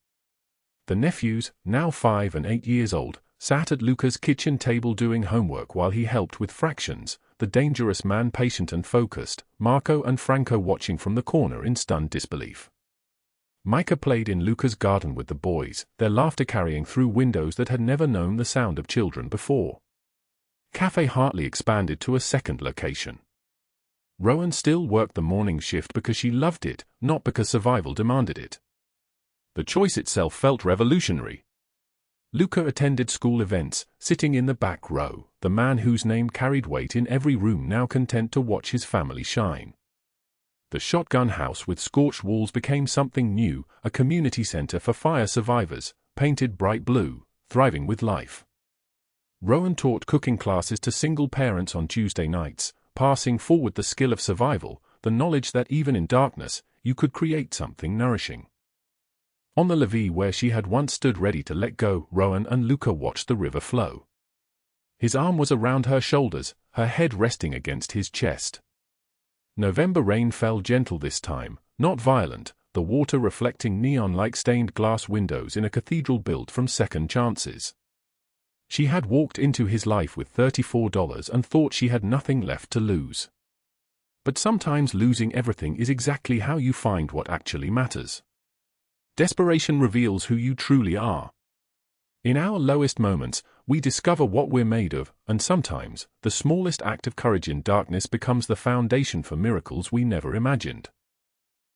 The nephews, now 5 and 8 years old, sat at Luca's kitchen table doing homework while he helped with fractions, the dangerous man patient and focused, Marco and Franco watching from the corner in stunned disbelief. Micah played in Luca's garden with the boys, their laughter carrying through windows that had never known the sound of children before. Cafe Hartley expanded to a second location. Rowan still worked the morning shift because she loved it, not because survival demanded it. The choice itself felt revolutionary. Luca attended school events, sitting in the back row, the man whose name carried weight in every room now content to watch his family shine. The shotgun house with scorched walls became something new, a community center for fire survivors, painted bright blue, thriving with life. Rowan taught cooking classes to single parents on Tuesday nights, passing forward the skill of survival, the knowledge that even in darkness, you could create something nourishing. On the levee where she had once stood ready to let go, Rowan and Luca watched the river flow. His arm was around her shoulders, her head resting against his chest. November rain fell gentle this time, not violent, the water reflecting neon-like stained glass windows in a cathedral built from second chances. She had walked into his life with $34 and thought she had nothing left to lose. But sometimes losing everything is exactly how you find what actually matters. Desperation reveals who you truly are. In our lowest moments, we discover what we're made of, and sometimes, the smallest act of courage in darkness becomes the foundation for miracles we never imagined.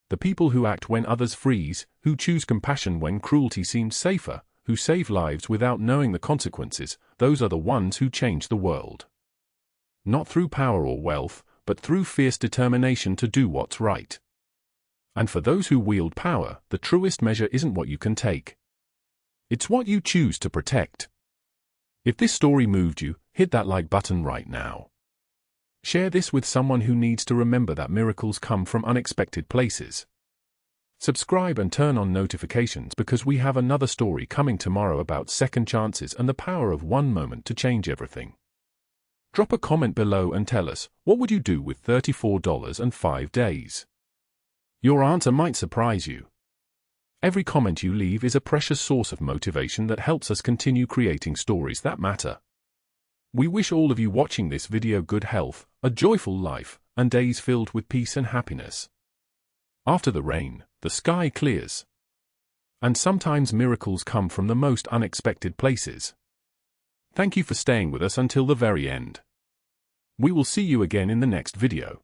The people who act when others freeze, who choose compassion when cruelty seems safer, who save lives without knowing the consequences, those are the ones who change the world. Not through power or wealth, but through fierce determination to do what's right. And for those who wield power, the truest measure isn't what you can take. It's what you choose to protect. If this story moved you, hit that like button right now. Share this with someone who needs to remember that miracles come from unexpected places. Subscribe and turn on notifications because we have another story coming tomorrow about second chances and the power of one moment to change everything. Drop a comment below and tell us, what would you do with $34 and 5 days? Your answer might surprise you. Every comment you leave is a precious source of motivation that helps us continue creating stories that matter. We wish all of you watching this video good health, a joyful life, and days filled with peace and happiness. After the rain, the sky clears. And sometimes miracles come from the most unexpected places. Thank you for staying with us until the very end. We will see you again in the next video.